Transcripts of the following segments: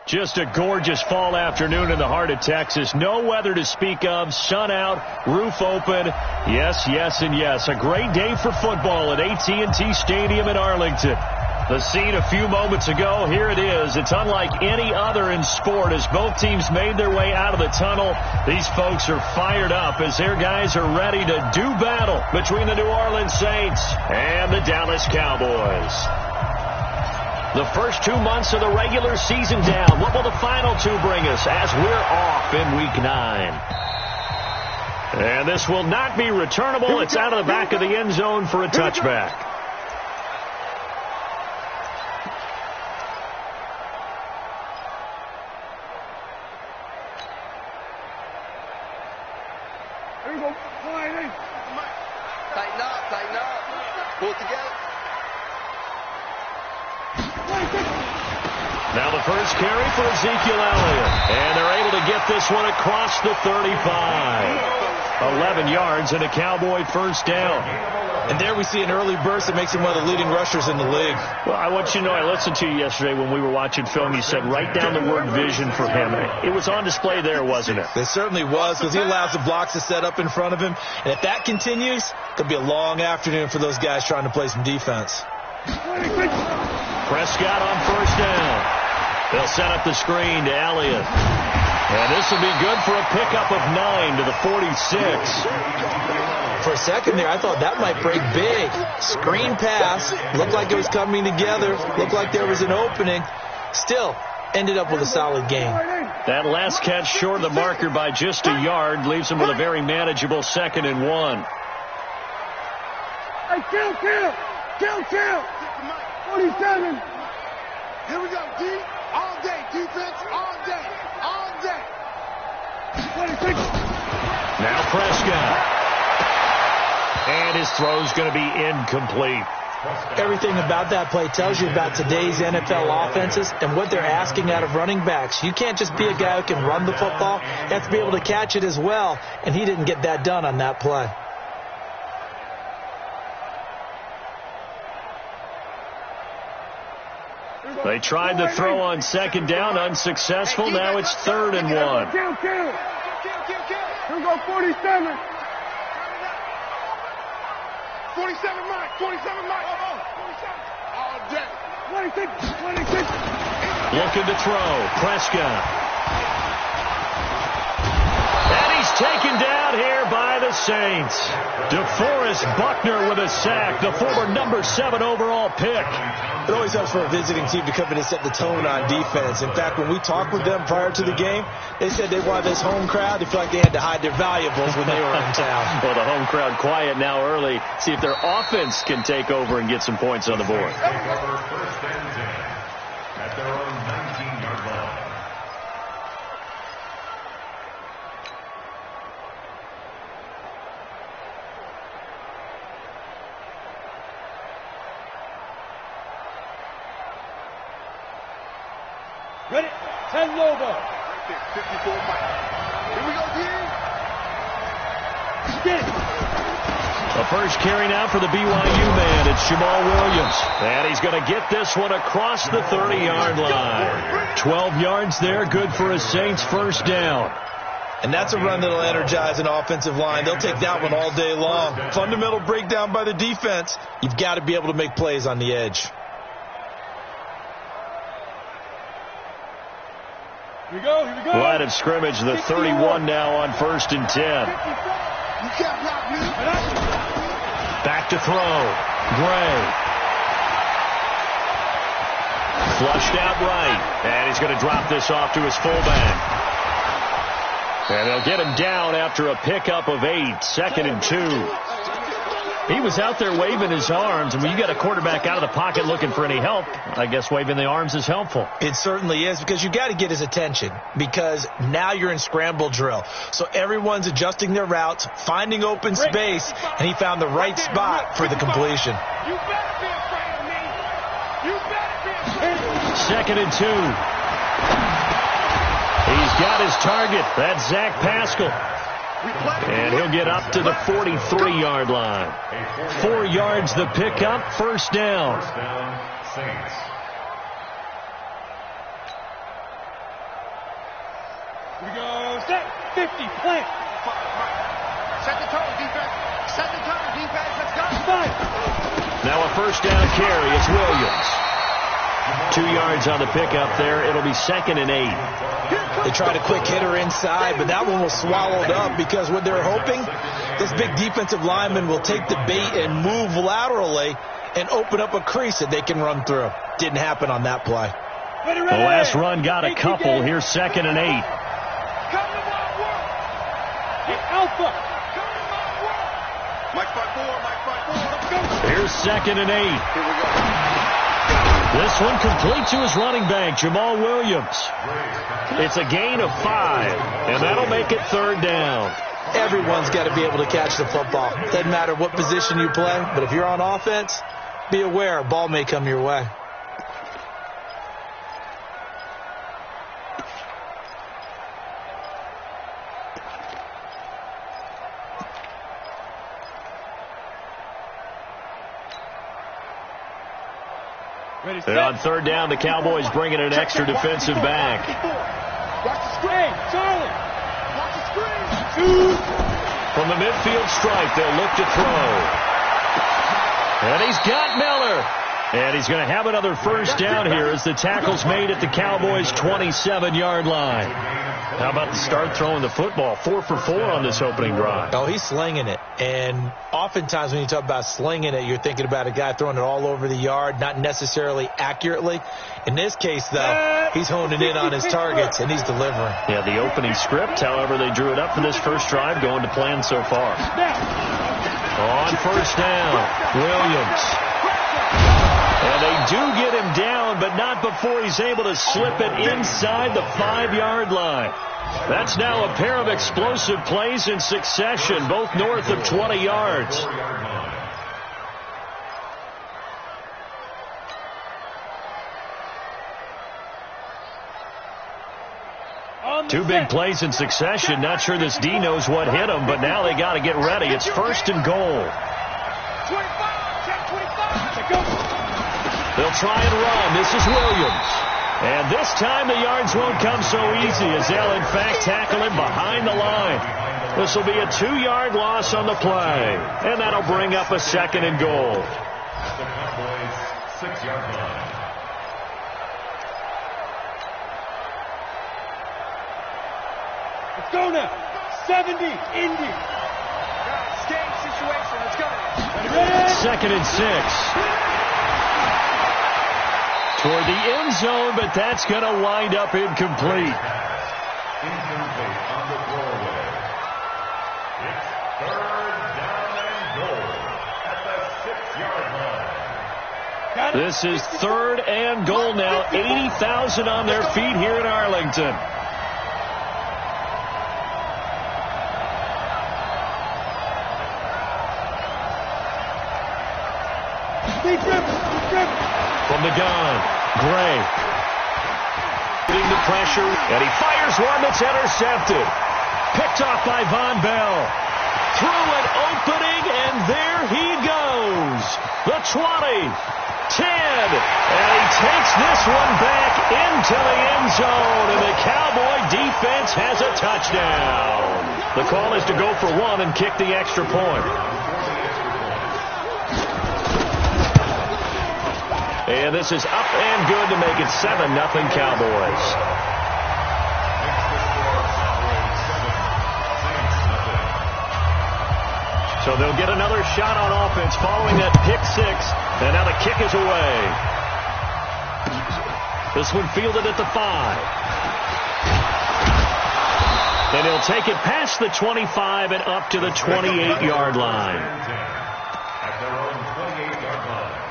Just a gorgeous fall afternoon in the heart of Texas. No weather to speak of. Sun out, roof open. Yes, yes, and yes. A great day for football at AT&T Stadium in Arlington. The scene a few moments ago, here it is. It's unlike any other in sport as both teams made their way out of the tunnel. These folks are fired up as their guys are ready to do battle between the New Orleans Saints and the Dallas Cowboys. The first 2 months of the regular season down. What will the final two bring us as we're off in Week 9? And this will not be returnable. It's out of the back of the end zone for a touchback. Tighten up. Pull it together. Now the first carry for Ezekiel Elliott. And they're able to get this one across the 35. 11 yards and a Cowboy first down. And there we see an early burst that makes him one of the leading rushers in the league. Well, I want you to know, I listened to you yesterday when we were watching film. You said write down the word vision for him. It was on display there, wasn't it? It certainly was, because he allows the blocks to set up in front of him. And if that continues, it'll be a long afternoon for those guys trying to play some defense. Prescott on first down. They'll set up the screen to Elliott. And this will be good for a pickup of 9 to the 46. For a second there, I thought that might break big. Screen pass. Looked like it was coming together. Looked like there was an opening. Still, ended up with a solid gain. That last catch short of the marker by just a yard leaves him with a very manageable 2nd and 1. Hey, kill. 47. Here we go, D. All day. Defense, all day. 26. Now Prescott. And his throw's going to be incomplete. Everything about that play tells you about today's NFL offenses and what they're asking out of running backs. You can't just be a guy who can run the football. You have to be able to catch it as well, and he didn't get that done on that play. They tried to throw on 2nd down, unsuccessful. Now it's 3rd and 1. Kill. Here we go, 47. 47, Mike. 47. All day. 26. Looking to throw. Prescott. And he's taken down here by the Saints. DeForest Buckner with a sack, the former number 7 overall pick. It always helps for a visiting team to come in and set the tone on defense. In fact, when we talked with them prior to the game, they said they wanted this home crowd. They feel like they had to hide their valuables when they were in town. Well, the home crowd quiet now early. See if their offense can take over and get some points on the board. First and 10 at their own 19-yard line. Ready? 10 Lobo. 54, Mike. Here we go, D. Get it. The first carry now for the BYU man. It's Jamal Williams. And he's going to get this one across the 30-yard line. 12 yards there, good for a Saints first down. And that's a run that'll energize an offensive line. They'll take that one all day long. Fundamental breakdown by the defense. You've got to be able to make plays on the edge. Here we go. Line of scrimmage, the 31 now on 1st and 10. You can't block me. Back to throw. Gray. Flushed out right. And he's going to drop this off to his fullback. And they'll get him down after a pickup of 8. 2nd and 2. He was out there waving his arms. And when you got a quarterback out of the pocket looking for any help, I guess waving the arms is helpful. It certainly is, because you got to get his attention, because now you're in scramble drill. So everyone's adjusting their routes, finding open space, and he found the right spot for the completion. You better be afraid of me. You better be afraid of me. 2nd and 2. He's got his target. That's Zach Pascal. And he'll get up to the 43-yard line. 4 yards the pickup, first down. Saints. Here we go. Set. 50. Plant. Set the tone, defense. Set the tone, defense. Let's go. Five. Now a first down carry. It's Williams. 2 yards on the pickup there. It'll be 2nd and 8. They tried a quick hitter inside, but that one was swallowed up because what they're hoping, this big defensive lineman will take the bait and move laterally and open up a crease that they can run through. Didn't happen on that play. Ready, The ready. last run got a couple. Here's 2nd and 8. Come to my work. Hey, Alpha. Come to my work. Mike 5-4. Mike 5-4. Let's go. Here's 2nd and 8. Here we go. This one complete to his running back, Jamal Williams. It's a gain of 5, and that'll make it 3rd down. Everyone's got to be able to catch the football. Doesn't matter what position you play, but if you're on offense, be aware a ball may come your way. Ready, And on 3rd down, the Cowboys bring in an extra defensive back. Watch the screen. Charlie. Watch the screen. 2. From the midfield stripe, they'll look to throw. And he's got Miller. And he's going to have another first down here as the tackle's made at the Cowboys' 27-yard line. How about the start throwing the football? 4 for 4 on this opening drive. Oh, he's slinging it. And oftentimes when you talk about slinging it, you're thinking about a guy throwing it all over the yard, not necessarily accurately. In this case, though, he's honing in on his targets, and he's delivering. Yeah, the opening script, however, they drew it up for this first drive, going to plan so far. On first down, Williams. And they do get him down, but not before he's able to slip it inside the 5-yard line. That's now a pair of explosive plays in succession, both north of 20 yards. Two big plays in succession. Not sure this D knows what hit him, but now they got to get ready. It's 1st and goal. 25. Check 25. Go. They'll try and run. This is Williams. And this time the yards won't come so easy as they'll, in fact, tackle him behind the line. This will be a 2-yard loss on the play. And that'll bring up a 2nd and goal. The Cowboys' 6-yard line. Let's go now. 70. Indy. Game situation. Let's go. Ready. 2nd and 6. Toward the end zone, but that's going to wind up incomplete. Incomplete on the throwaway. It's 3rd down and goal at the 6-yard line. Got it. This is 3rd and goal now. 80,000 on their feet here in Arlington. Deep dribble. From the gun, Gray. Putting the pressure, and he fires one that's intercepted. Picked off by Von Bell. Through an opening, and there he goes. The 20, 10, and he takes this one back into the end zone, and the Cowboy defense has a touchdown. The call is to go for 1 and kick the extra point. And this is up and good to make it 7-0 Cowboys. So they'll get another shot on offense following that pick 6. And now the kick is away. This one fielded at the 5. And he'll take it past the 25 and up to the 28-yard line. At their own 28-yard line.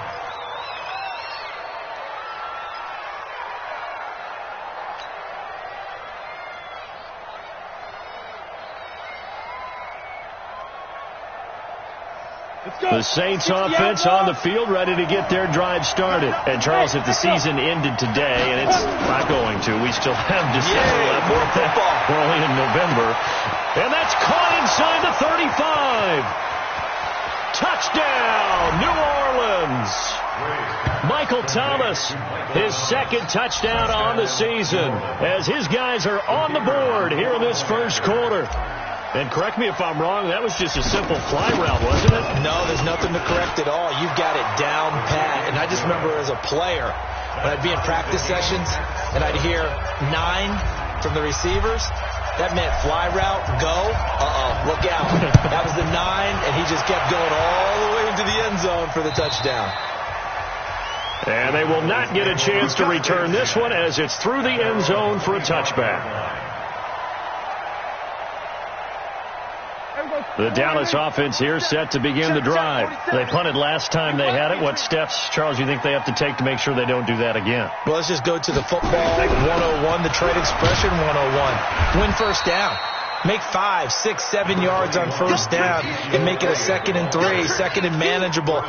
The Saints offense on the field, ready to get their drive started. And Charles, if the season ended today, and it's not going to, we still have December left. More football. We're only in November. And that's caught inside the 35. Touchdown, New Orleans. Michael Thomas, his second touchdown on the season, as his guys are on the board here in this first quarter. And correct me if I'm wrong, that was just a simple fly route, wasn't it? No, there's nothing to correct at all. You've got it down pat. And I just remember as a player, when I'd be in practice sessions and I'd hear 9 from the receivers, that meant fly route, go, look out. That was the 9, and he just kept going all the way into the end zone for the touchdown. And they will not get a chance to return this one as it's through the end zone for a touchback. The Dallas offense here set to begin the drive. They punted last time they had it. What steps, Charles, you think they have to take to make sure they don't do that again? Well, let's just go to the football 101, the trade expression 101. Win first down. Make 5, 6, 7 yards on first down and make it a 2nd and 3, 2nd and manageable.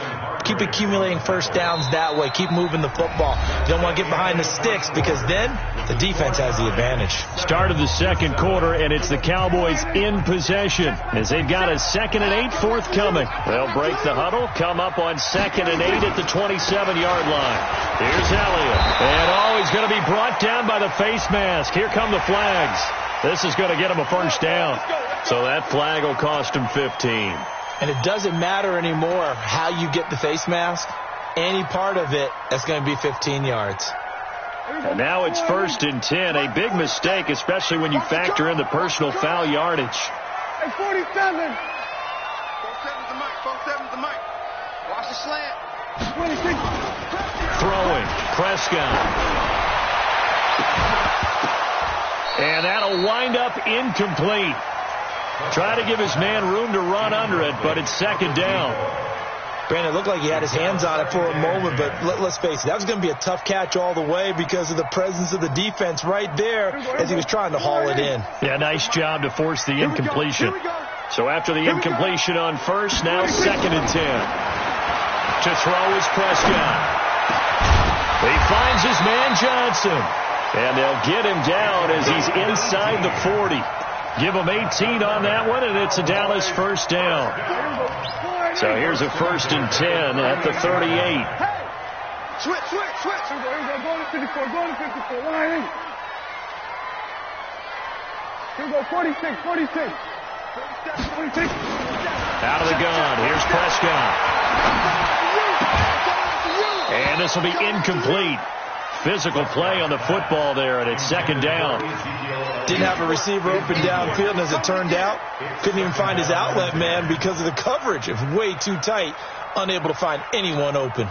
Keep accumulating first downs that way. Keep moving the football. You don't want to get behind the sticks because then the defense has the advantage. Start of the second quarter, and it's the Cowboys in possession as they've got a 2nd and 8 forthcoming. They'll break the huddle, come up on 2nd and 8 at the 27-yard line. Here's Elliott. And he's going to be brought down by the face mask. Here come the flags. This is going to get him a first down. So that flag will cost him 15. And it doesn't matter anymore how you get the face mask. Any part of it, that's going to be 15 yards. And now it's 1st and 10. A big mistake, especially when you factor in the personal foul yardage. Hey, 47. 47's the mic. 47's the mic. Watch the slant. 26. Throwing. Prescott. And that'll wind up incomplete. Try to give his man room to run under it, but it's 2nd down. Brandon, it looked like he had his hands on it for a moment, but let's face it, that was going to be a tough catch all the way because of the presence of the defense right there as he was trying to haul it in. Yeah, nice job to force the incompletion. So after the incompletion on first, now 2nd and 10. To throw is Prescott. He finds his man Johnson. And they'll get him down as he's inside the 40. Give him 18 on that one, and it's a Dallas first down. So here's a 1st and 10 at the 38. Switch. Go to 54. Go to 54. Line in. Here we go. 46. 46. Out of the gun. Here's Prescott. And this will be incomplete. Physical play on the football there, and it's 2nd down. Didn't have a receiver open downfield, and as it turned out, couldn't even find his outlet man because of the coverage. It was way too tight, unable to find anyone open.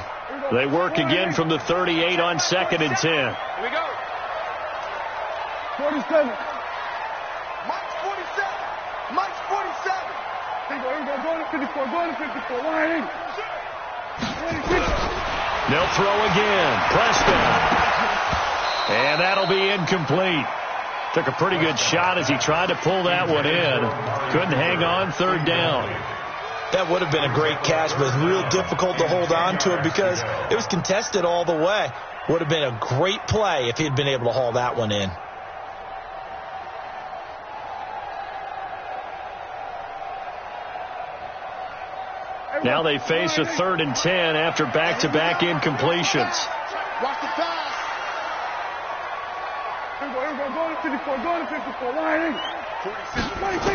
They work again from the 38 on 2nd and 10. Here we go. 47. Mike's 47. Mike's 47. Here we go. Go to 54. Go to 54. Line in. 26. They'll throw again. Prescott. And that'll be incomplete. Took a pretty good shot as he tried to pull that one in. Couldn't hang on 3rd down. That would have been a great catch, but it's real difficult to hold on to it because it was contested all the way. Would have been a great play if he had been able to haul that one in. Now they face a 3rd and 10 after back-to-back incompletions. Watch the pass. Here we go. Go to 54. Go to 54. Line in. 26.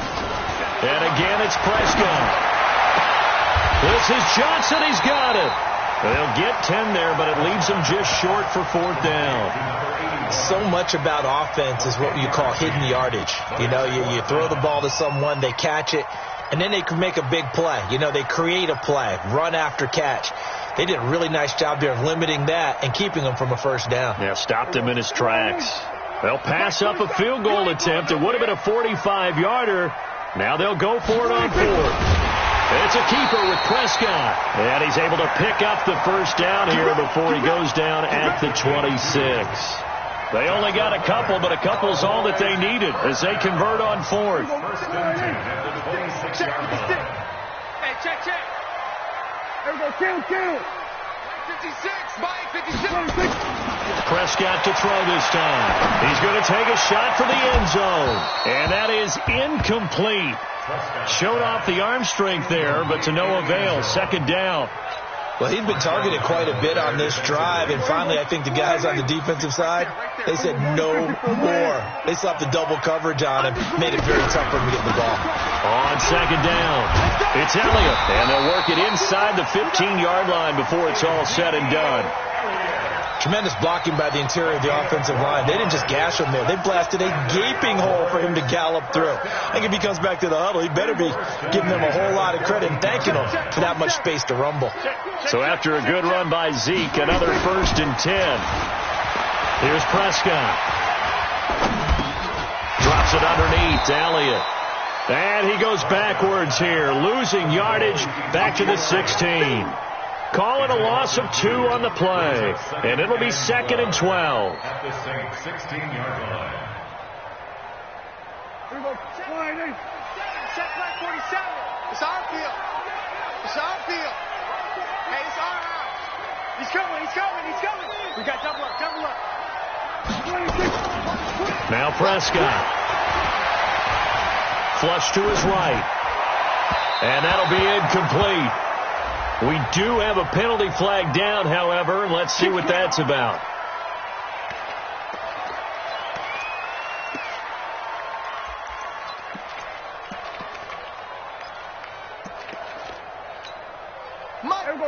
And again, it's Prescott. This is Johnson. He's got it. They'll get 10 there, but it leaves them just short for 4th down. So much about offense is what you call hidden yardage. You know, you throw the ball to someone, they catch it, and then they can make a big play. You know, they create a play, run after catch. They did a really nice job there of limiting that and keeping him from a first down. Yeah, stopped him in his tracks. They'll pass up a field goal attempt. It would have been a 45-yarder. Now they'll go for it on 4th. It's a keeper with Prescott. And he's able to pick up the first down here before he goes down at the 26. They only got a couple, but a couple's all that they needed as they convert on 4th. Hey, check. There we go. Kill. 56. Mike, 56. Prescott to throw this time. He's going to take a shot for the end zone. And that is incomplete. Showed off the arm strength there, but to no avail. 2nd down. Well, he'd been targeted quite a bit on this drive, and finally I think the guys on the defensive side, they said no more. They slapped the double coverage on him, made it very tough for him to get the ball. On second down, it's Elliott, and they'll work it inside the 15-yard line before it's all said and done. Tremendous blocking by the interior of the offensive line. They didn't just gash him there. They blasted a gaping hole for him to gallop through. I think if he comes back to the huddle, he better be giving them a whole lot of credit and thanking them for that much space to rumble. So after a good run by Zeke, another 1st and 10. Here's Prescott. Drops it underneath to Elliott. And he goes backwards here, losing yardage back to the 16. Call it a loss of 2 on the play, and it'll be 2nd and 12. At the same 16-yard line. Here we go. Set flag 47. It's our field. It's our field. Hey, it's our house. He's coming. He's coming. He's coming. We got double up. Double up. 26. Now Prescott. Flush to his right. And that'll be incomplete. We do have a penalty flag down, however, and let's see what that's about. Mike 56.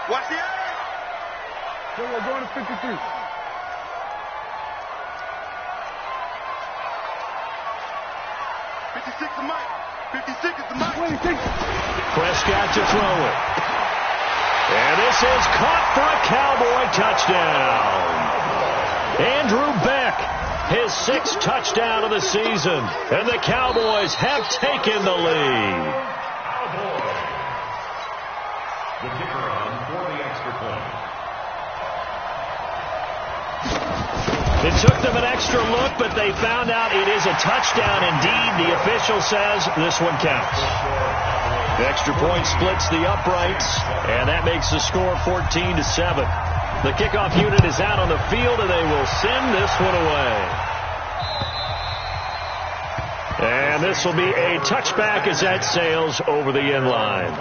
Watch the eye. We're going to 53. To Mike. 56 is the Mike. Prescott to throw it. And this is caught for a Cowboy touchdown. Andrew Beck, his 6th touchdown of the season. And the Cowboys have taken the lead. Cowboys. The kicker on for the extra point. It took them an extra look, but they found out it is a touchdown indeed. The official says this one counts. The extra point splits the uprights, and that makes the score 14-7. The kickoff unit is out on the field, and they will send this one away. And this will be a touchback as that sails over the end line.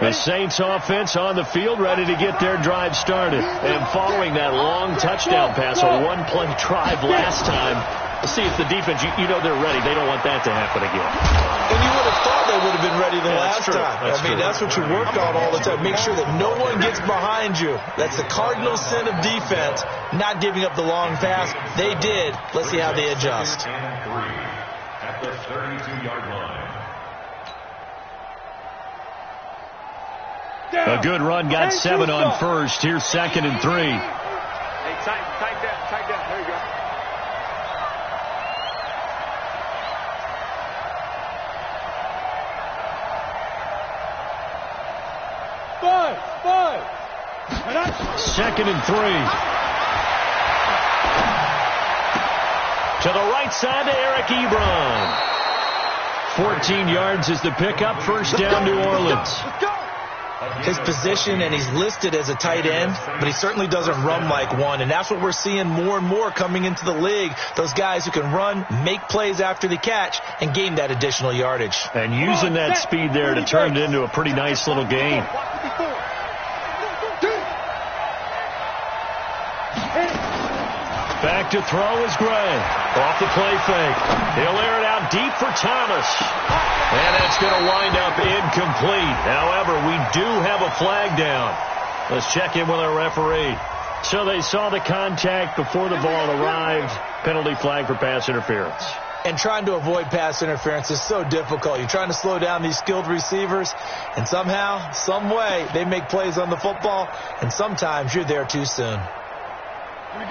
The Saints offense on the field, ready to get their drive started. And following that long touchdown pass, a one-play drive last time, see if the defense, you know they're ready. They don't want that to happen again. And you would have thought they would have been ready the last time. That's what you work on all the time. Make sure that no one gets behind you. That's the cardinal sin of defense, not giving up the long pass. They did. Let's see how they adjust. At the 32-yard line. A good run, got 7 on first. Here's 2nd and 3. Hey, tight down. There you go. Five. 2nd and 3. To the right side to Eric Ebron. 14 yards is the pickup. First down, New Orleans. Let's go. His position, and he's listed as a tight end, but he certainly doesn't run like one, and that's what we're seeing more and more coming into the league. Those guys who can run, make plays after the catch, and gain that additional yardage. And using that speed there to turn it into a pretty nice little gain. Back to throw is Gray. Off the play fake. He'll air it out deep for Thomas. And that's going to wind up incomplete. However, we do have a flag down. Let's check in with our referee. So they saw the contact before the ball arrived. Penalty flag for pass interference. And trying to avoid pass interference is so difficult. You're trying to slow down these skilled receivers, and somehow, some way, they make plays on the football, and sometimes you're there too soon.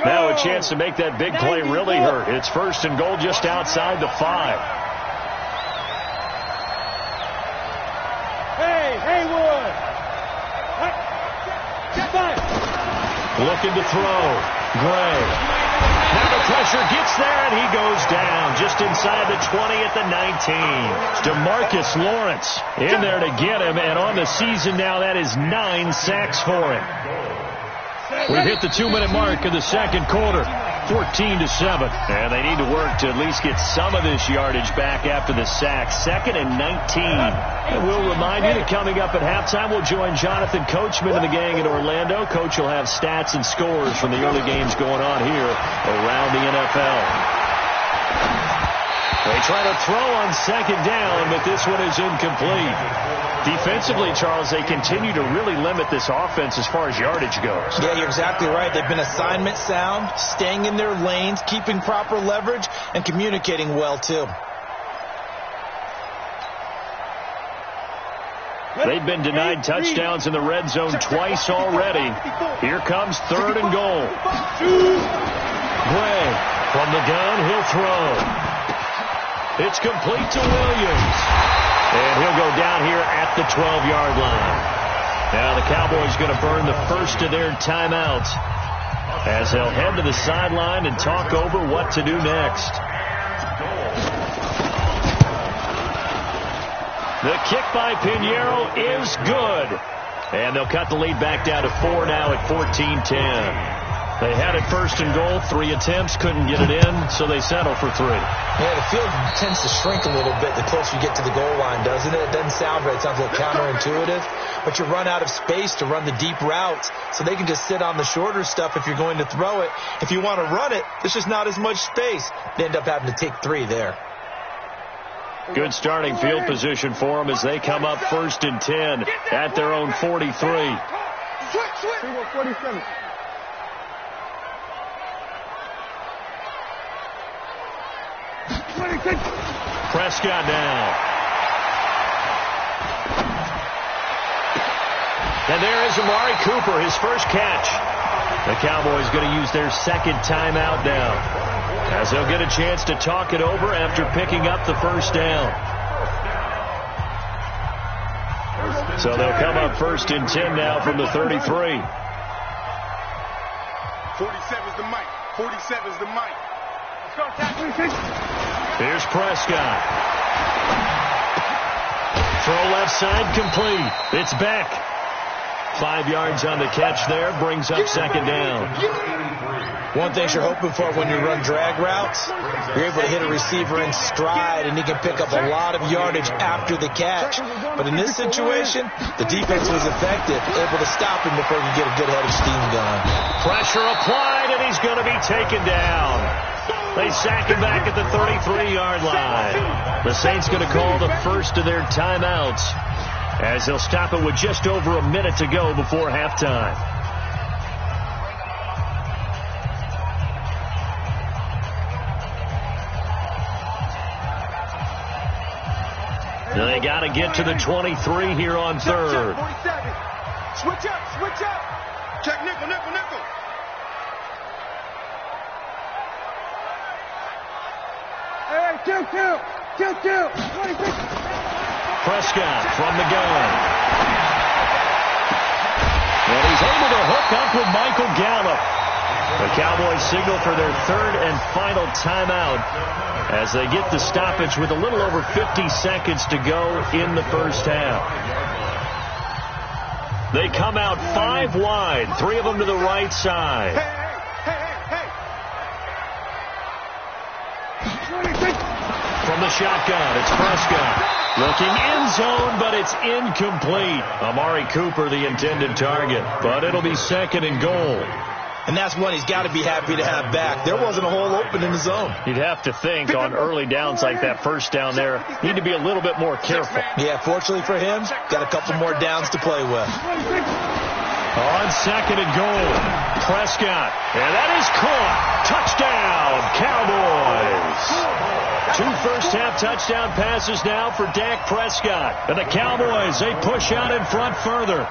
Now a chance to make that big play really hurt. It's 1st and goal just outside the 5. Haywood. Looking to throw. Gray. Now the pressure pressure, gets there, and he goes down just inside the 20 at the 19. DeMarcus Lawrence in there to get him, and on the season now, that is 9 sacks for him. We've hit the 2-minute mark of the second quarter, 14-7. And they need to work to at least get some of this yardage back after the sack. 2nd and 19. And we'll remind you that coming up at halftime, we'll join Jonathan Coachman and the gang in Orlando. Coach will have stats and scores from the early games going on here around the NFL. They try to throw on 2nd down, but this one is incomplete. Defensively, Charles, they continue to really limit this offense as far as yardage goes. Yeah, you're exactly right. They've been assignment sound, staying in their lanes, keeping proper leverage, and communicating well, too. They've been denied touchdowns in the red zone twice already. Here comes 3rd and goal. Gray from the gun, he'll throw. It's complete to Williams. And he'll go down here at the 12-yard line. Now the Cowboys going to burn the first of their timeouts as they'll head to the sideline and talk over what to do next. The kick by Pinheiro is good. And they'll cut the lead back down to 4 now at 14-10. They had it 1st and goal, 3 attempts, couldn't get it in, so they settle for 3. Yeah, the field tends to shrink a little bit the closer you get to the goal line, doesn't it? It doesn't sound right. It sounds a little counterintuitive, but you run out of space to run the deep routes, so they can just sit on the shorter stuff if you're going to throw it. If you want to run it, there's just not as much space. They end up having to take 3 there. Good starting field position for them as they come up 1st and 10 at their own 43. Switch. 47. Prescott now. And there is Amari Cooper, his first catch. The Cowboys going to use their 2nd timeout now, as they'll get a chance to talk it over after picking up the 1st down. So they'll come up 1st and 10 now from the 33. 47's the mic. 47's the mic. Here's Prescott. Throw left side complete. It's back. 5 yards on the catch there. Brings up 2nd down. One thing you're hoping for when you run drag routes, you're able to hit a receiver in stride, and he can pick up a lot of yardage after the catch. But in this situation, the defense was effective, able to stop him before he could get a good head of steam going. Pressure applied, and he's going to be taken down. They sack him back at the 33-yard line. The Saints going to call the first of their timeouts, as they'll stop it with just over a minute to go before halftime. They got to get to the 23 here on 3rd. Switch up. Check nickel. Hey, 2-2. 26. Prescott from the gun. And he's able to hook up with Michael Gallup. The Cowboys signal for their 3rd and final timeout as they get the stoppage with a little over 50 seconds to go in the 1st half. They come out 5 wide, 3 of them to the right side. From the shotgun, it's Prescott. Looking end zone, but it's incomplete. Amari Cooper, the intended target. But it'll be 2nd and goal. And that's one he's got to be happy to have back. There wasn't a hole open in the zone. You'd have to think on early downs like that 1st down there, need to be a little bit more careful. Yeah, fortunately for him, got a couple more downs to play with. On 2nd and goal, Prescott. And that is caught. Touchdown, Cowboys. 2 first-half touchdown passes now for Dak Prescott. And the Cowboys, they push out in front further.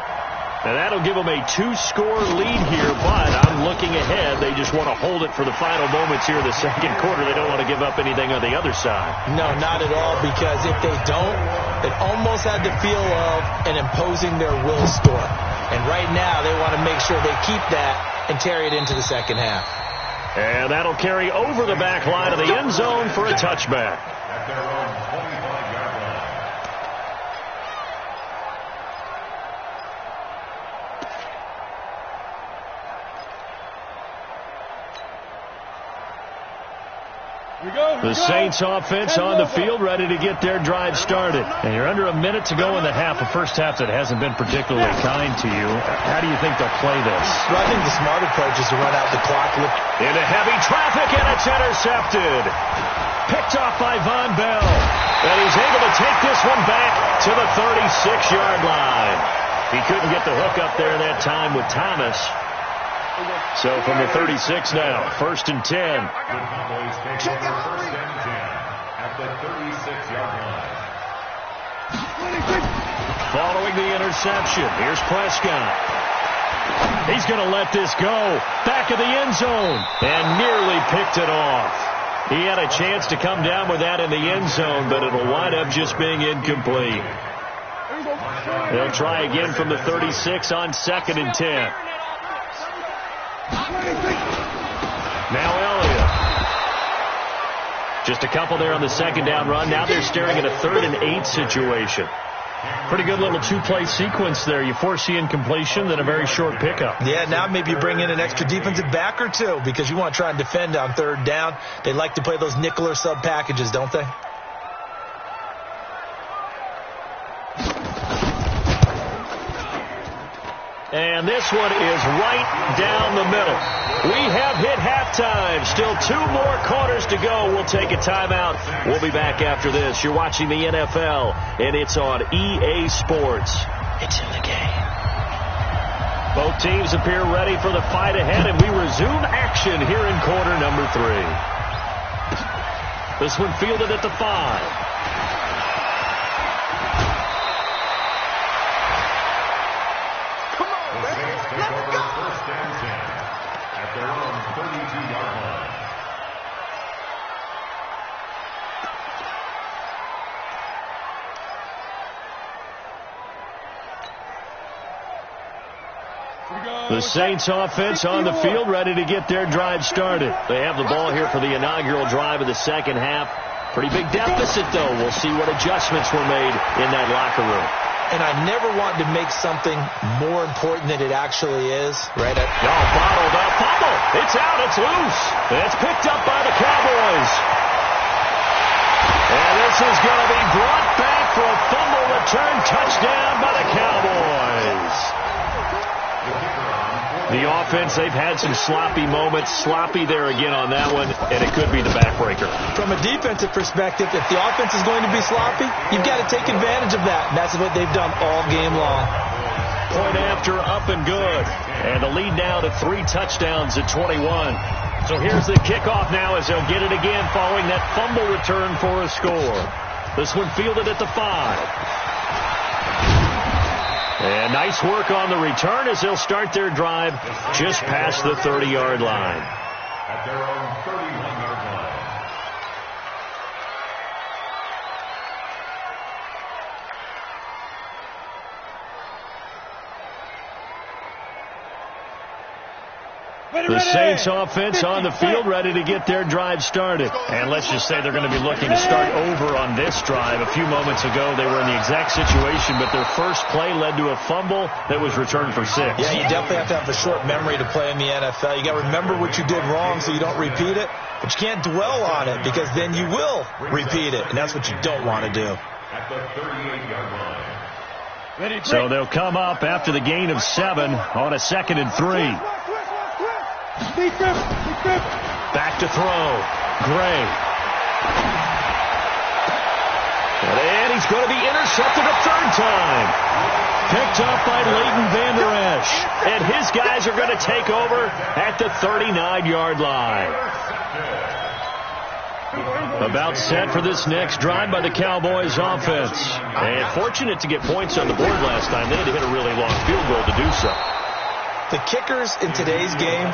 And that'll give them a 2-score lead here, but I'm looking ahead. They just want to hold it for the final moments here in the 2nd quarter. They don't want to give up anything on the other side. No, not at all, because if they don't, it almost had the feel of an imposing their will score. And right now, they want to make sure they keep that and carry it into the 2nd half. And that'll carry over the back line of the end zone for a touchback. At their own 25-yard line. The Saints offense on the field, ready to get their drive started. And you're under a minute to go in the half, a first half that hasn't been particularly kind to you. How do you think they'll play this? Well, I think the smart approach is to run out the clock. Into heavy traffic, and it's intercepted. Picked off by Von Bell. And he's able to take this one back to the 36-yard line. He couldn't get the hook up there that time with Thomas. So from the 36 now, 1st and 10. The Cowboys take over 1st and 10 at the 36-yard line. Following the interception, here's Prescott. He's going to let this go. Back of the end zone. And nearly picked it off. He had a chance to come down with that in the end zone, but it'll wind up just being incomplete. They'll try again from the 36 on 2nd and 10. Now Elliott. Just a couple there on the 2nd down run. Now they're staring at a 3rd and 8 situation. Pretty good little two-play sequence there. You force the incompletion, then a very short pickup. Yeah, now maybe you bring in an extra defensive back or two because you want to try and defend on 3rd down. They like to play those nickel or sub packages, don't they? And this one is right down the middle. We have hit halftime. Still 2 more quarters to go. We'll take a timeout. We'll be back after this. You're watching the NFL, and it's on EA Sports. It's in the game. Both teams appear ready for the fight ahead, and we resume action here in quarter number 3. This one fielded at the 5. At their own 32-yard line. The Saints offense on the field, ready to get their drive started. They have the ball here for the inaugural drive of the second half. Pretty big deficit, though. We'll see what adjustments were made in that locker room. And I never want to make something more important than it actually is. Right? Bottled up. Fumble. It's out. It's loose. It's picked up by the Cowboys. And this is going to be brought back for a fumble return touchdown by the Cowboys. The offense, they've had some sloppy moments. Sloppy there again on that one, and it could be the backbreaker. From a defensive perspective, if the offense is going to be sloppy, you've got to take advantage of that. And that's what they've done all game long. Point after, up and good. And the lead now to 3 touchdowns at 21. So here's the kickoff now as they'll get it again following that fumble return for a score. This one fielded at the 5. And nice work on the return as they'll start their drive just past the 30-yard line. At their own 31-yard line. The Saints offense on the field, ready to get their drive started. And let's just say they're going to be looking to start over on this drive. A few moments ago, they were in the exact situation, but their first play led to a fumble that was returned for 6. Yeah, you definitely have to have a short memory to play in the NFL. You got to remember what you did wrong so you don't repeat it, but you can't dwell on it because then you will repeat it, and that's what you don't want to do. At the 38-yard line. So they'll come up after the gain of 7 on a 2nd and 3. Back to throw. Gray. And he's going to be intercepted a 3rd time. Picked up by Leighton Vander Esch. And his guys are going to take over at the 39-yard line. About set for this next drive by the Cowboys offense. And fortunate to get points on the board last time. They had to hit a really long field goal to do so. The kickers in today's game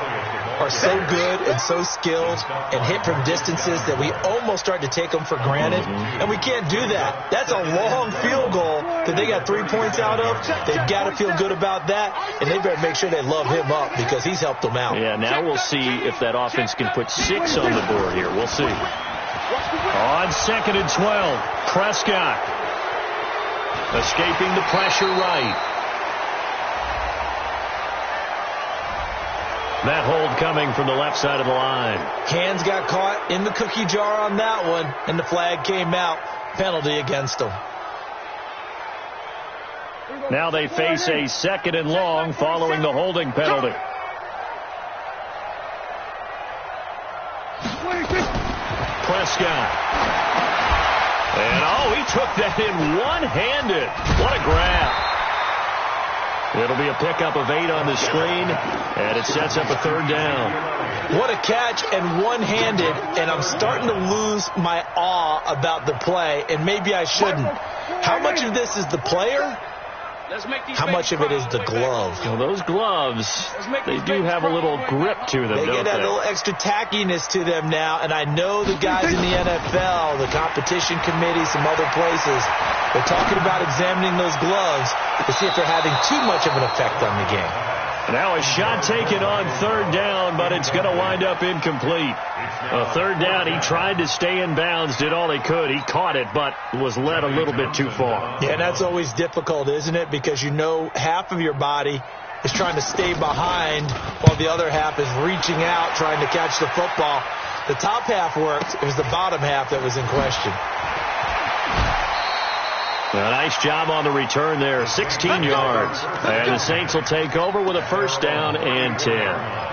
are so good and so skilled and hit from distances that we almost start to take them for granted, and we can't do that. That's a long field goal that they got 3 points out of. They've got to feel good about that, and they better make sure they love him up because he's helped them out. Yeah, now we'll see if that offense can put 6 on the board here. We'll see. On 2nd and 12, Prescott escaping the pressure right. That hold coming from the left side of the line. Hands got caught in the cookie jar on that one, and the flag came out. Penalty against them. Now they face a 2nd and long following the holding penalty. Prescott. And, he took that in one-handed. What a grab. It'll be a pickup of 8 on the screen, and it sets up a 3rd down. What a catch and one-handed, and I'm starting to lose my awe about the play, and maybe I shouldn't. How much of this is the player? How much of it is the glove? Well, those gloves, they do have a little grip to them, They don't get that little extra tackiness to them now, and I know the guys in the NFL, the competition committee, some other places, they're talking about examining those gloves to see if they're having too much of an effect on the game. Now a shot taken on 3rd down, but it's going to wind up incomplete. 3rd down, he tried to stay in bounds, did all he could. He caught it, but was led a little bit too far. Yeah, that's always difficult, isn't it? Because you know half of your body is trying to stay behind while the other half is reaching out, trying to catch the football. The top half worked. It was the bottom half that was in question. A nice job on the return there, 16 yards. And the Saints will take over with a 1st down and 10.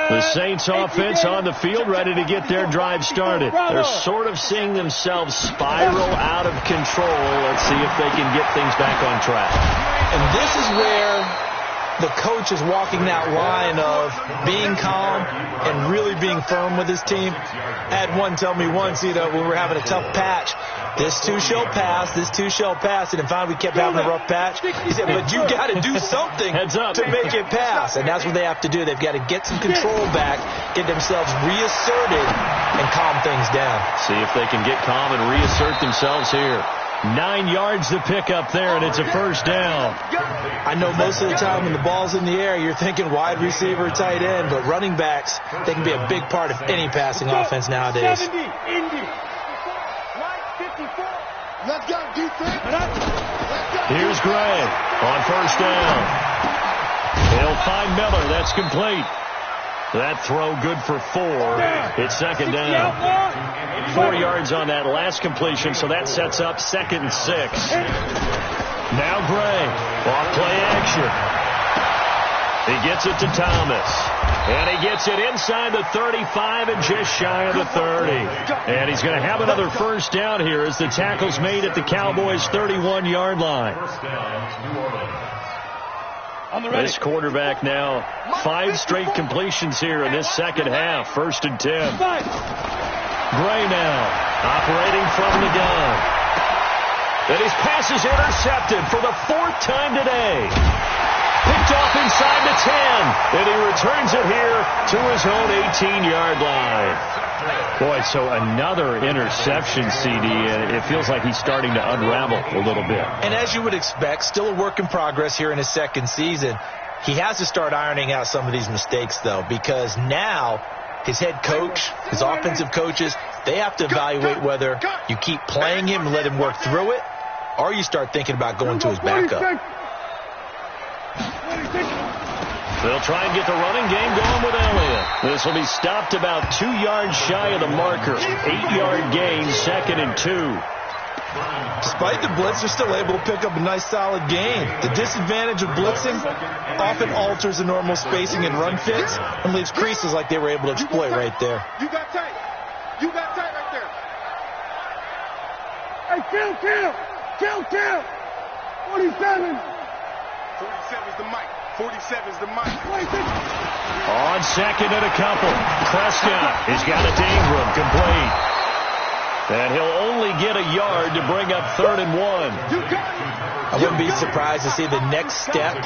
The Saints offense on the field, ready to get their drive started. They're sort of seeing themselves spiral out of control. Let's see if they can get things back on track. And this is where the coach is walking that line of being calm and really being firm with his team. I had one tell me once, when we were having a tough patch, this too shall pass, this too shall pass. And finally we kept having a rough patch. He said, but you got to do something to make it pass. And that's what they have to do. They've got to get some control back, get themselves reasserted, and calm things down. See if they can get calm and reassert themselves here. 9 yards to pick up there, and it's a 1st down. I know most of the time when the ball's in the air, you're thinking wide receiver, tight end, but running backs, they can be a big part of any passing offense nowadays. 70, Indy. 54. Let's go, defense. Here's Gray on 1st down. He'll find Miller. That's complete. That throw good for 4. It's 2nd down. 4 yards on that last completion, so that sets up 2nd and 6. Now Gray, off play action. He gets it to Thomas. And he gets it inside the 35 and just shy of the 30. And he's going to have another 1st down here as the tackle's made at the Cowboys' 31-yard line. This quarterback now 5 straight completions here in this 2nd half. 1st and 10. Gray now operating from the gun. And his pass is intercepted for the 4th time today. Picked off inside the 10. And he returns it here to his own 18-yard line. Boy, so another interception, CD, and it feels like he's starting to unravel a little bit. And as you would expect, still a work in progress here in his 2nd season. He has to start ironing out some of these mistakes, though, because now his head coach, his offensive coaches, they have to evaluate whether you keep playing him and let him work through it, or you start thinking about going to his backup. They'll try and get the running game going with Elliott. This will be stopped about 2 yards shy of the marker. 8-yard gain, 2nd and 2. Despite the blitz, they're still able to pick up a nice solid gain. The disadvantage of blitzing often alters the normal spacing and run fits and leaves creases like they were able to exploit right there. You got tight. You got tight right there. Hey, kill. 47. 47's the mic. 47's the mic. On second and a couple. Prescott has got it to Ingram, complete. And he'll only get a yard to bring up 3rd and 1. I wouldn't be surprised to see the next step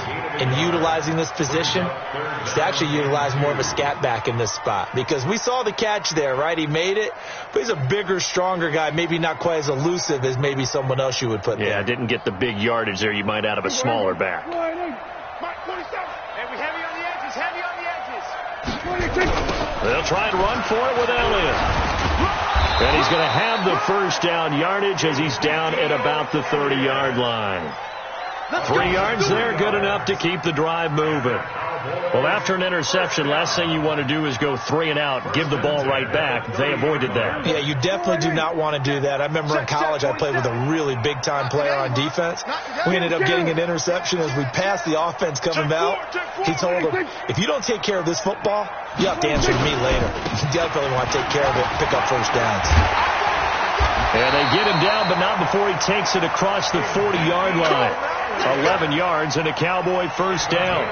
in utilizing this position is to actually utilize more of a scat back in this spot. Because we saw the catch there, right? He made it, but he's a bigger, stronger guy, maybe not quite as elusive as maybe someone else you would put there. Yeah, didn't get the big yardage there you might out of a smaller back. Hey, we heavy on the edges, heavy on the edges. They'll try and run for it with Elliott. And he's going to have the first down yardage as he's down at about the 30-yard line. 3 yards there, good enough to keep the drive moving. Well, after an interception, last thing you want to do is go 3 and out, give the ball right back. They avoided that. Yeah, you definitely do not want to do that. I remember in college I played with a really big-time player on defense. We ended up getting an interception as we passed the offense coming out. He told him, if you don't take care of this football, you have to answer to me later. You definitely want to take care of it, pick up first downs. And they get him down, but not before he takes it across the 40-yard line. 11 yards and a Cowboy first down.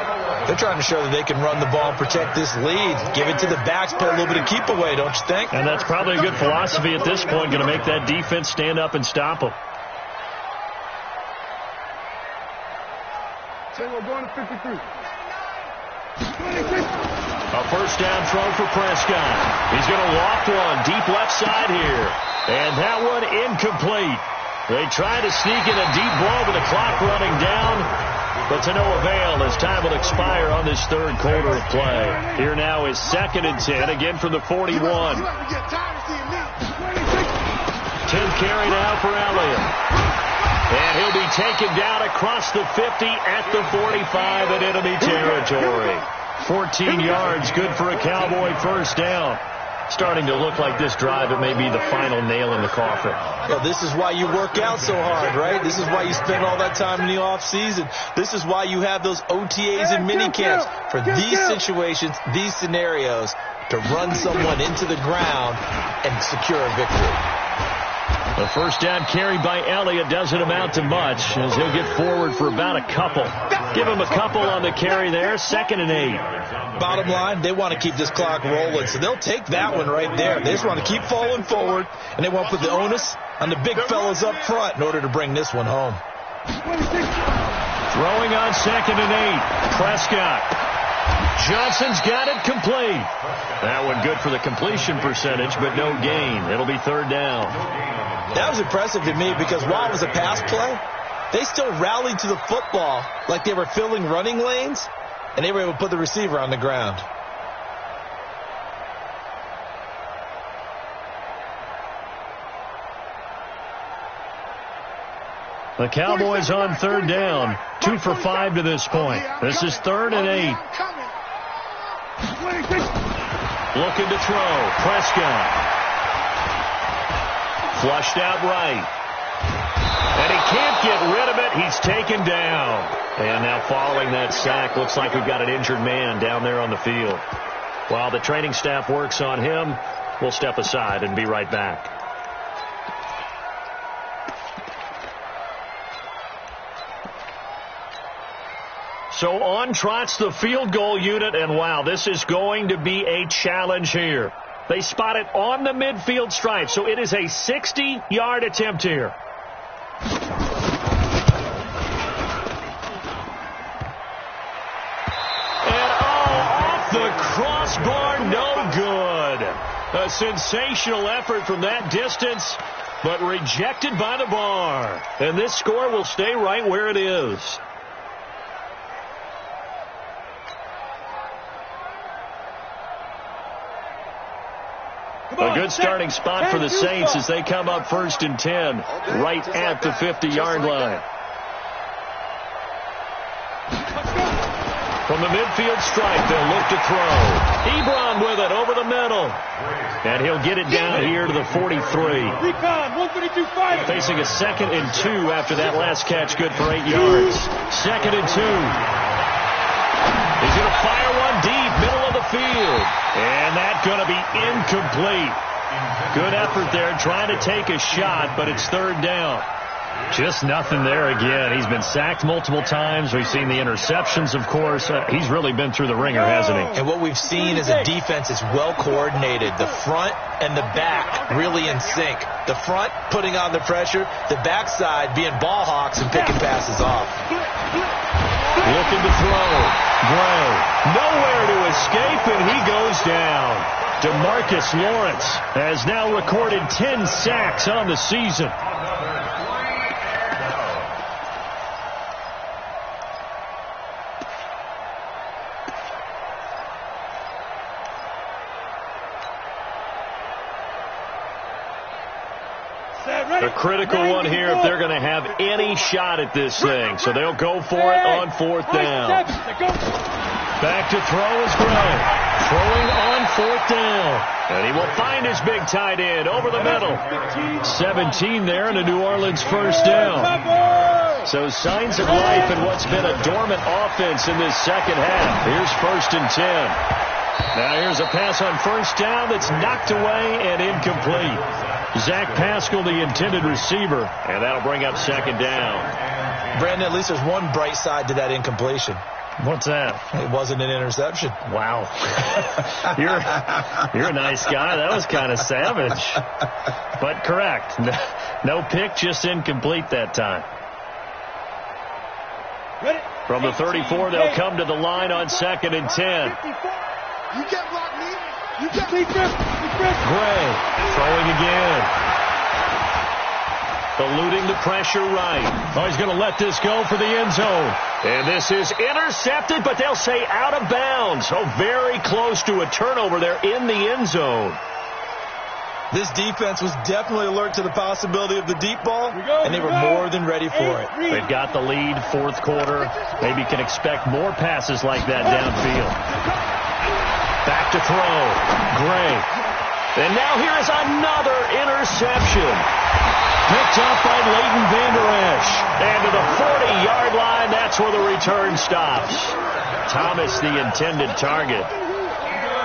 They're trying to show that they can run the ball and protect this lead. Give it to the backs, play a little bit of keep away, don't you think? And that's probably a good philosophy at this point, going to make that defense stand up and stop them. We're going to 53. A first down throw for Prescott. He's going to walk one deep left side here. And that one incomplete. They try to sneak in a deep blow, but the clock running down. But to no avail as time will expire on this 3rd quarter of play. Here now is 2nd and 10, again from the 41. 10th carry now for Elliott. And he'll be taken down across the 50 at the 45 in enemy territory. 14 yards, good for a Cowboy first down. Starting to look like this drive, it may be the final nail in the coffin. Well, this is why you work out so hard, right? This is why you spend all that time in the offseason. This is why you have those OTAs and mini camps for these situations, these scenarios, to run someone into the ground and secure a victory. The first down carry by Elliott doesn't amount to much as he'll get forward for about a couple. Give him a couple on the carry there, 2nd and 8. Bottom line, they want to keep this clock rolling, so they'll take that one right there. They just want to keep falling forward, and they want to put the onus on the big fellas up front in order to bring this one home. Throwing on 2nd and 8. Prescott. Johnson's got it complete. That one good for the completion percentage, but no gain. It'll be 3rd down. That was impressive to me because while it was a pass play, they still rallied to the football like they were filling running lanes, and they were able to put the receiver on the ground. The Cowboys on 3rd down. 2 for 5 to this point. This is 3rd and 8. Looking to throw. Prescott. Flushed out right. And he can't get rid of it. He's taken down. And now following that sack, looks like we've got an injured man down there on the field. While the training staff works on him, we'll step aside and be right back. So on trots the field goal unit, and wow, this is going to be a challenge here. They spot it on the midfield stripe, so it is a 60-yard attempt here. And off the crossbar, no good. A sensational effort from that distance, but rejected by the bar. And this score will stay right where it is. A good starting spot for the Saints as they come up 1st and 10, right at the 50-yard line. From the midfield stripe, they'll look to throw. Ebron with it over the middle. And he'll get it down here to the 43. Facing a 2nd and 2 after that last catch, good for 8 yards. 2nd and 2. He's going to fire one deep, middle of the field. And that's going to be incomplete. Good effort there, trying to take a shot, but it's 3rd down. Just nothing there again. He's been sacked multiple times. We've seen the interceptions, of course. He's really been through the ringer, hasn't he? And what we've seen is a defense is well coordinated. The front and the back really in sync. The front putting on the pressure, the backside being ball hawks and picking passes off. Looking to throw. Gray. Nowhere to escape, and he goes down. DeMarcus Lawrence has now recorded 10 sacks on the season. A critical one here if they're going to have any shot at this thing. So they'll go for it on 4th down. Back to throw is Gray. Throwing on 4th down. And he will find his big tight end over the middle. 17 there and a New Orleans 1st down. So signs of life in what's been a dormant offense in this second half. Here's 1st and 10. Now here's a pass on 1st down that's knocked away and incomplete. Zach Pascal, the intended receiver, and that'll bring up 2nd down. Brandon, at least there's one bright side to that incompletion. What's that? It wasn't an interception. Wow. You're a nice guy. That was kind of savage. But correct. No pick, just incomplete that time. From the 34, they'll come to the line on 2nd and 10. You can't block me. You can't. Gray throwing again. Eluding the pressure right. Oh, he's going to let this go for the end zone. And this is intercepted, but they'll say out of bounds. So very close to a turnover there in the end zone. This defense was definitely alert to the possibility of the deep ball, and they were more than ready for it. They've got the lead, 4th quarter. Maybe can expect more passes like that downfield. Back to throw. Gray. And now here is another interception. Picked up by Leighton Vander Esch. And to the 40-yard line, that's where the return stops. Thomas, the intended target.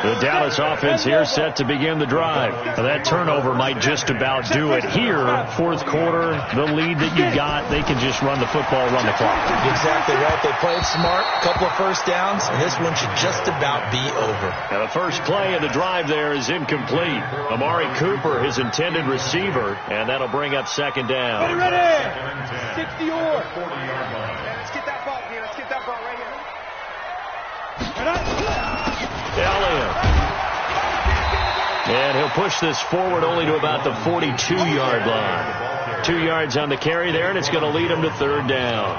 The Dallas offense here set to begin the drive. Now that turnover might just about do it. Here, 4th quarter, the lead that you got, they can just run the football, run the clock. Exactly right. They played smart, couple of 1st downs, and this one should just about be over. Now the first play of the drive there is incomplete. Amari Cooper, his intended receiver, and that'll bring up 2nd down. Ready. 60 or 40-yard line. Let's get that ball here. Let's get that ball right here. Elliott. And he'll push this forward only to about the 42-yard line. 2 yards on the carry there, and it's going to lead him to 3rd down.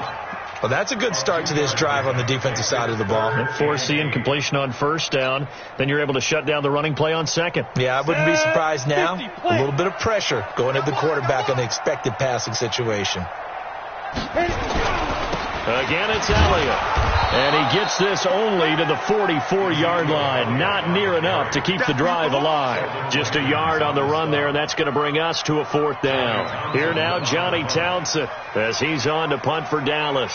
Well, that's a good start to this drive on the defensive side of the ball. And force the incompletion on 1st down. Then you're able to shut down the running play on 2nd. Yeah, I wouldn't be surprised now. A little bit of pressure going at the quarterback on the expected passing situation. Again, it's Elliott. And he gets this only to the 44-yard line. Not near enough to keep the drive alive. Just a yard on the run there, and that's going to bring us to a 4th down. Here now, Johnny Townsend, as he's on to punt for Dallas.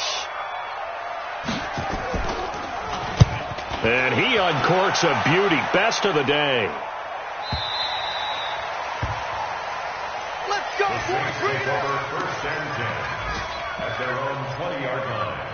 And he uncorks a beauty. Best of the day. Let's go, boys. Bring it up. 1st and 10 at their own 20-yard line.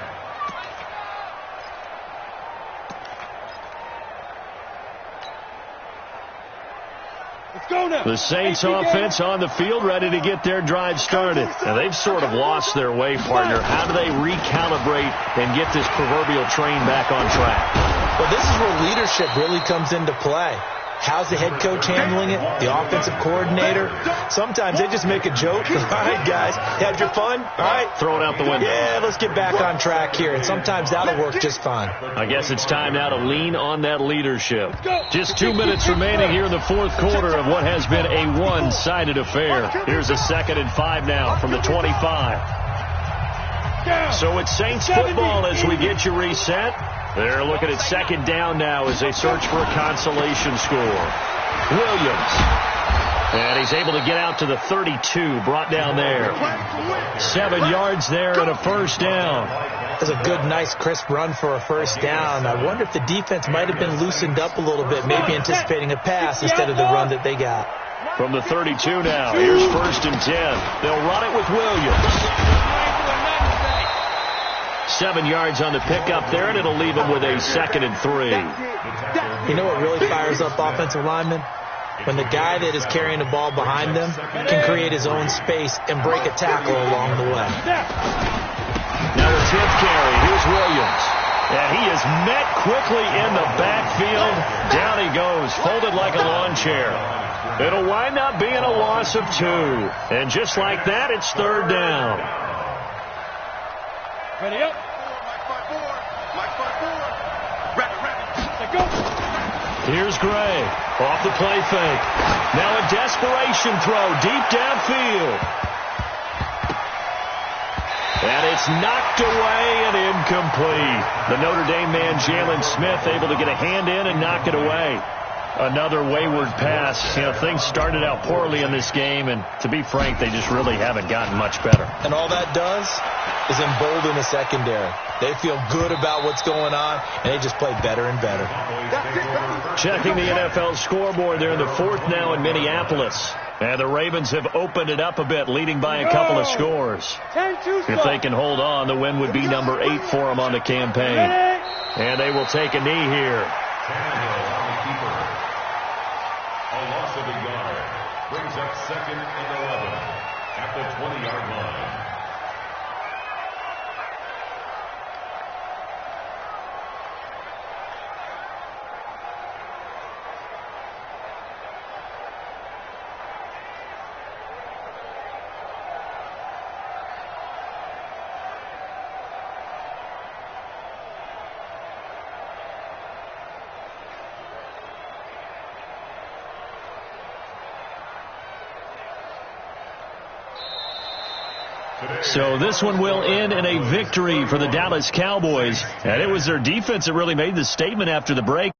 The Saints offense on the field ready to get their drive started. Now they've sort of lost their way, partner. How do they recalibrate and get this proverbial train back on track? Well, this is where leadership really comes into play. How's the head coach handling it? The offensive coordinator? Sometimes they just make a joke. All right, guys, had your fun? All right. Throw it out the window. Yeah, let's get back on track here. And sometimes that'll work just fine. I guess it's time now to lean on that leadership. Just 2 minutes remaining here in the 4th quarter of what has been a one-sided affair. Here's a 2nd and 5 now from the 25. So it's Saints football as we get you reset. They're looking at 2nd down now as they search for a consolation score. Williams. And he's able to get out to the 32, brought down there. 7 yards there and a 1st down. That's a good, nice, crisp run for a 1st down. I wonder if the defense might have been loosened up a little bit, maybe anticipating a pass instead of the run that they got. From the 32 now, here's 1st and 10. They'll run it with Williams. 7 yards on the pickup there, and it'll leave him with a 2nd and 3. You know what really fires up offensive linemen? When the guy that is carrying the ball behind them can create his own space and break a tackle along the way. Now a 10th carry. Here's Williams. And he is met quickly in the backfield. Down he goes, folded like a lawn chair. It'll wind up being a loss of 2. And just like that, it's 3rd down. Ready up. Here's Gray. Off the play fake. Now a desperation throw deep downfield. And it's knocked away and incomplete. The Notre Dame man, Jalen Smith, able to get a hand in and knock it away. Another wayward pass. You know, things started out poorly in this game, and to be frank, they just really haven't gotten much better. And all that does is embolden the secondary. They feel good about what's going on, and they just play better and better. Checking the NFL scoreboard, they're in the 4th now in Minneapolis. And the Ravens have opened it up a bit, leading by a couple of scores. If they can hold on, the win would be number 8 for them on the campaign. And they will take a knee here. A loss of a yard brings up 2nd and 11 at the 20-yard line. So this one will end in a victory for the Dallas Cowboys. And it was their defense that really made the statement after the break.